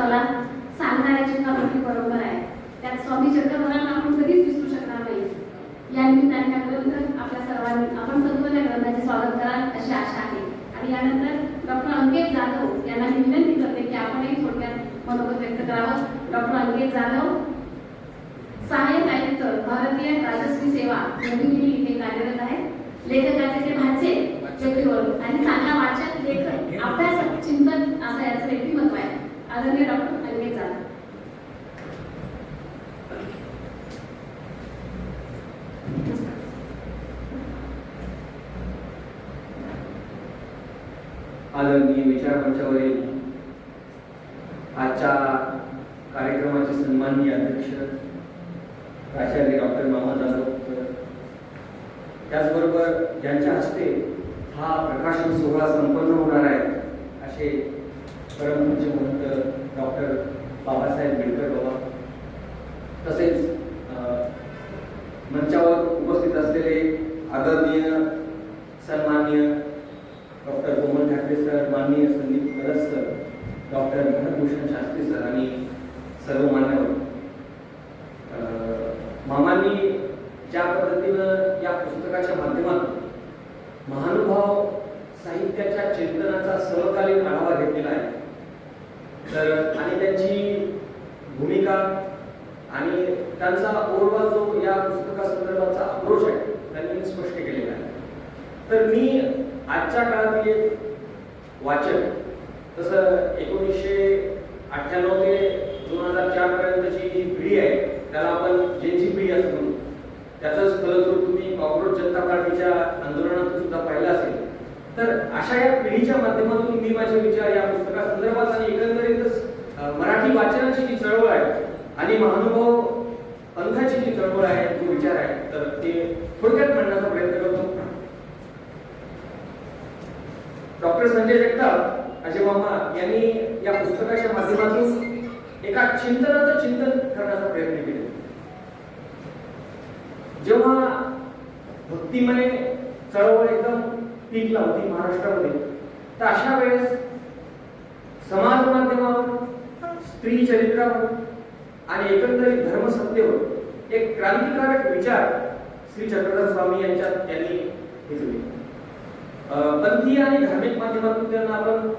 महाराष्ट्राला सांगणाऱ्याची फार मोठी परंपरा आहे. त्यात स्वामी चक्रधरांना आपण कधीच विसरू शकणार नाही. या निमित्ताने हा ग्रंथ आपल्या सर्वांनी आपण सर्व त्या ग्रंथाचे स्वागत कराल अशी आशा आहे. आणि यानंतर डॉक्टर अंकित जाधव यांना मी विनंती करते की आपणही थोडक्यात मनोगत व्यक्त करावं. डॉक्टर अंकित जाधव सहाय्यक आयुक्त भारतीय राजस्वी सेवा नवी दिल्ली इथे कार्यरत आहेत. लेखकाचे ते भाचे व्यक्तिवर्ग आणि चांगला वाचक लेखक अभ्यासक चिंतन असं याचं व्यक्तिमत्व आहे. आदरणीय डॉक्टर अंकित जाधव. आदरणीय विचार मंचावरील आजच्या कार्यक्रमाचे सन्माननीय अध्यक्ष प्राचार्य डॉक्टर मामा जाधव, त्याचबरोबर ज्यांच्या हस्ते हा प्रकाशन सोहळा संपन्न होणार आहे असे परमपूज्य महंत डॉक्टर बाबासाहेब बिडकर बाबा, तसेच मंचावर उपस्थित असलेले आदरणीय सन्माननीय डॉक्टर कोमल ठाकरे सर, माननीय संदीप करत sir, doctor Bharatbhushan Shastri sir आणि सर्व मान्यवर. मामांनी ज्या पद्धतीनं या पुस्तकाच्या माध्यमातून महानुभाव साहित्याच्या चिंतनाचा समकालीन आढावा घेतलेला आहे, तर आणि त्यांची भूमिका आणि त्यांचा ओरवा जो या पुस्तकासंदर्भाचा अप्रोच आहे त्यांनी स्पष्ट केलेला आहे. तर मी आजच्या काळातील एक वाचक, तसं 1998 ते 2004 पर्यंतची जी पिढी आहे त्याला आपण जेनची पिढी असं म्हणतो, त्याचंच फलस्वरूप तुम्ही कॉक्रोच जनता पार्टीच्या आंदोलनातून सुद्धा पाहिलं असेल. तर अशा या पिढीच्या माध्यमातून मी माझे विचार या पुस्तकासंदर्भात आणि एकंदरीतच मराठी वाचनाची जी चळवळ आहे आणि महानुभाव पंथाची जी चळवळ आहे, जो विचार आहे, तर ते थोडक्यात मांडण्याचा प्रयत्न करतो. डॉक्टर संजय जगताप अजय मामा यांनी या पुस्तकाच्या माध्यमातून एका चिंतनाचं चिंतन करण्याचा प्रयत्न केला. जेव्हा भक्तिमय चळवळ एकदम पीकला होती महाराष्ट्रामध्ये, तर अशा वेळेस समाज माध्यमावर, स्त्री चरित्रावर आणि एकंदरीत धर्मसत्तेवर एक क्रांतिकारक विचार श्री चक्रधर स्वामी यांनी घेतले. पंथीय आणि धार्मिक माध्यमातून त्यांना आपण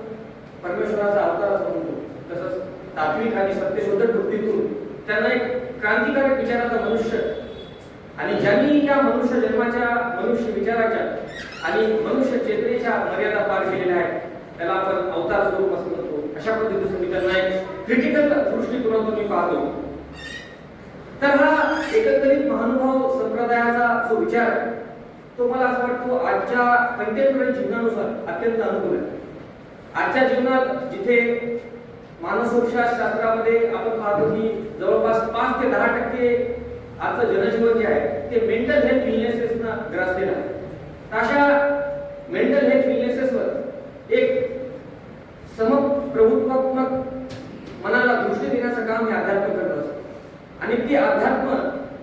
परमेश्वराचा अवतार असं म्हणतो, तसंच तात्विक आणि सत्यशोधक वृत्तीतून त्यांना एक क्रांतिकारक विचाराचा मनुष्य आणि ज्यांनी या मनुष्य जन्माच्या, मनुष्य विचाराच्या आणि मनुष्य चेतनेच्या मर्यादा पार केलेल्या आहेत त्याला आपण अवतार स्वरूप असं म्हणतो. अशा पद्धतीचं मी त्यांना एक क्रिटिकल दृष्टिकोनातून मी पाहतो. तर हा एकंदरीत महानुभाव संप्रदायाचा जो विचार आहे तो मला असं वाटतो आजच्या कंटेम्पररी जीवनानुसार अत्यंत अनुकूल आहे. आजच्या जीवनात जिथे मानसोपचार शास्त्रामध्ये आपण पाहतो की जवळपास 5 ते 10% आजचं जनजीवन जे आहे ते मेंटल हेल्थ इलनेसेसना ग्रासलेलं आहे. अशा मेंटल हेल्थ इलनेसेसवर एक समप्रभुत्वात्मक मनाला दृष्टी देण्याचं काम हे अध्यात्म करत असतं. आणि ते अध्यात्म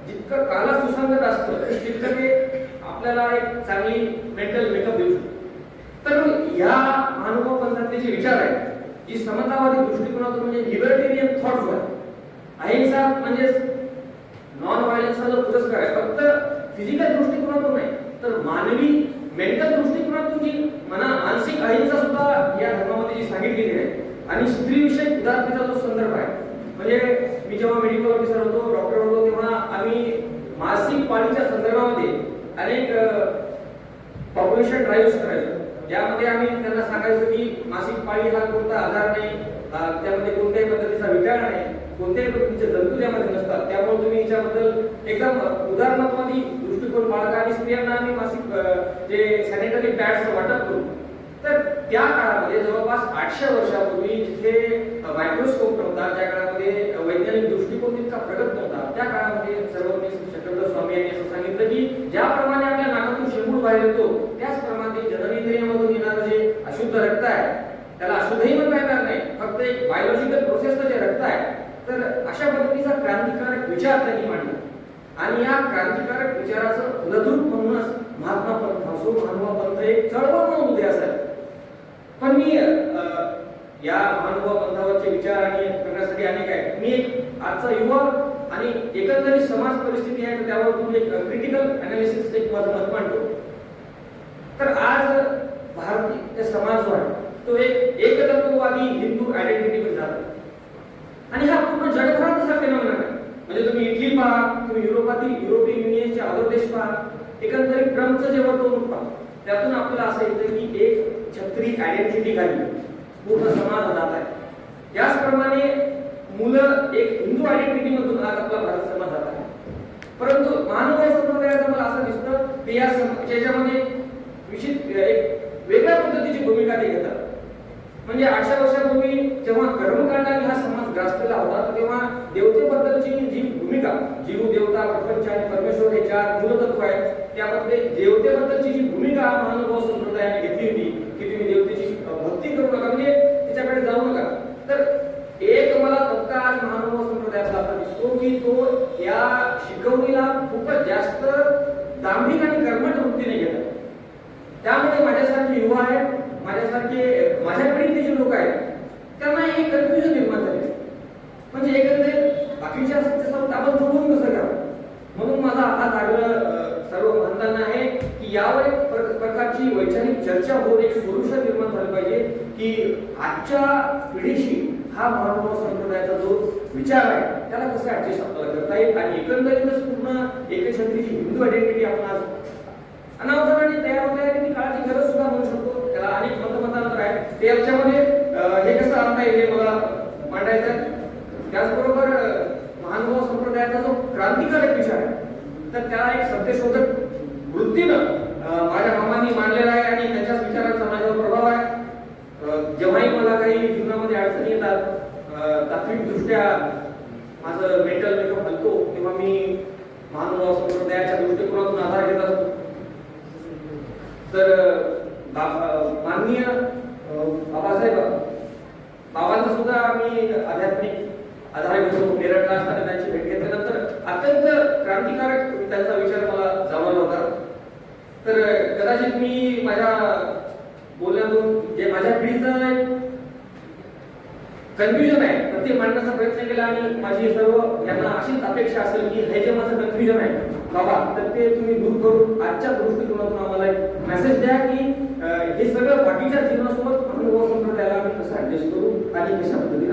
जितकं काला सुसंगत असतं तितकं ते आपल्याला एक चांगली मेंटल मेकअप देऊ शकतो. तर या महानुभाव पंथातले जे विचार आहेत, जी समतावादी दृष्टिकोनातून म्हणजे लिबर्टेरियन थॉट्स आहे, अहिंसा म्हणजे नॉन व्हायलन्सचा जो पुरस्कार आहे फक्त फिजिकल दृष्टिकोनातून नाही तर मानवी मेंटल दृष्टिकोनातून जी मानसिक अहिंसा सुद्धा या धर्मामध्ये जी सांगितलेली आहे. आणि स्त्रीविषयक उदारतेचा जो संदर्भ आहे, म्हणजे मी जेव्हा मेडिकल ऑफिसर होतो, डॉक्टर होतो, तेव्हा आम्ही मासिक पाळीच्या संदर्भामध्ये अनेक पॉप्युलेशन ड्राईव्ह करायचो, ज्यामध्ये आम्ही त्यांना सांगायचो की मासिक पाळी हा कोणता आजार नाही, त्यामध्ये कोणत्याही पद्धतीचा विकार नाही, कोणत्याही पद्धतीचे जंतू त्यामध्ये नसतात, त्यामुळे तुम्ही याच्याबद्दल एकदम उदारमतवादी दृष्टिकोन बाळगा. आणि स्त्रियांना आम्ही मासिक जे सॅनिटरी पॅड्स वाटप करू. तर त्या काळामध्ये जवळपास 800 वर्षापूर्वी जिथे मायक्रोस्कोप नव्हता, ज्या काळामध्ये वैज्ञानिक दृष्टिकोन तितका प्रगत नव्हता, त्या काळामध्ये सर्वज्ञ चक्रधर स्वामी यांनी असं सांगितलं की ज्याप्रमाणे आपल्या नाकातून शेंबूड बाहेर येतो त्याचप्रमाणे जननेंद्रियामधून येणारं जे अशुद्ध रक्त आहे त्याला अशुद्धही म्हणता येणार नाही, फक्त एक बायोलॉजिकल प्रोसेसचं जे रक्त आहे. तर अशा पद्धतीचा क्रांतिकारक विचार त्यांनी मांडला. आणि या क्रांतिकारक विचाराचं फलद्रूप म्हणूनच महात्मा पंथ असो, महानुभाव पंथ एक चळवळ म्हणून उदयास आला. पण मी या महानुभाव पंथावरचे विचार आणि करण्यासाठी अनेक आहेत. मी एक आजचा युवा आणि एकंदरीत समाज परिस्थिती आहे त्यावर तुम्ही एक क्रिटिकल अनालिसिस एक माझं मत मांडतो. तर आज भारतीय समाज जो आहे तो एक एकतत्ववादी हिंदू आयडेंटिटीवर जातो आणि हा पूर्ण जगभरात असा फेनॉमेना आहे. म्हणजे तुम्ही इटली पहा, तुम्ही युरोपियन युनियनचे अदर देश पहा, एकंदरीत ट्रम्पचं जे वर्तवणूक पहा, त्यातून आपल्याला असं येतं की एक छत्री आयडेंटिटी खाली पूर्ण समाज जात आहे. त्याचप्रमाणे मुलं एक हिंदू आयडेंटिटी मधून आज आपला भारत समाज जात आहे. परंतु मानवी संप्रदायाचं मला असं दिसतं की याच्यामध्ये विशिष्ट एक वेगळ्या पद्धतीची भूमिका ते घेतात. म्हणजे 800 वर्षापूर्वी जेव्हा कर्मकांडाने हा समाज ग्रासलेला होता तेव्हा देवतेबद्दलची जी भूमिका, जीव, देवता, प्रपंच आणि परमेश्वर हे चार मूलतत्व आहेत, त्यामध्ये देवतेबद्दलची जी भूमिका महानुभाव संप्रदायाने घेतली होती की तुम्ही देवतेची भक्ती करू नका, म्हणजे तिच्याकडे जाऊ नका. तर एक मला तबका आज महानुभाव संप्रदायाचा असा दिसतो की तो या शिकवणीला खूपच जास्त दांभिक आणि कर्मठ वृत्तीने घेतात. त्यामुळे माझ्यासारखे युवा आहेत, माझ्या पिढीतले जे लोक आहेत त्यांना एक कन्फ्युजन निर्माण झाले. म्हणजे एकंदरीत बाकीच्या सत्तेसोबत आपण जोडून कसं करावं. म्हणून माझा आज आग्रह सर्व म्हणताना आहे की यावर एक प्रकारची वैचारिक चर्चा होऊन एक सोल्युशन निर्माण झालं पाहिजे की आजच्या पिढीशी हा महानुभाव संप्रदायाचा जो विचार आहे त्याला कसं ऍडजस्ट आपल्याला करता येईल आणि एकंदरीतच पूर्ण एकछत्रीची हिंदू आयडेंटिटी आपण आज अनावधानाने तयार होत आहे. ती काळाची गरज सुद्धा म्हणू शकतो. त्याला अनेक मतमतांतर आहे. ते याच्यामध्ये हे कसं आणता येईल हे मला मांडायचं आहे. त्याचबरोबर महानुभाव संप्रदायाचा जो क्रांतिकारक विचार आहे तर त्याला एक सत्यशोधक वृत्तीनं माझ्या मामांनी मांडलेला आहे आणि त्यांच्याच विचारांचा माझ्यावर प्रभाव आहे. जेव्हाही मला काही जीवनामध्ये अडचणी येतात, तात्विक दृष्ट्या माझं मेंटल मेकअप हलतो तेव्हा मी महानुभाव संप्रदायाच्या दृष्टिकोनातून आधार घेत असतो. तर माननीय बाबासाहेब बाबांचा सुद्धा मी आध्यात्मिक आधार घेतो. मेरठला असताना त्यांची भेट घेतल्यानंतर अत्यंत क्रांतिकारक त्यांचा विचार मला जाणवला होता. तर कदाचित मी माझ्या बोलण्यातून जे माझ्या पिढीचं कन्फ्युजन आहे तर ते मांडण्याचा प्रयत्न केला आणि माझी सर्व यांना अशीच अपेक्षा असेल की हे जे माझं कन्फ्युजन आहे बाबा तर ते तुम्ही दूर करून आजच्या दृष्टिकोनातून आम्हाला एक मेसेज द्या की हे सगळं बाकीच्या जीवनासोबत महानुभाव संप्रदायाला आम्ही कसं ऍडजस्ट करू आणि कशा पद्धतीने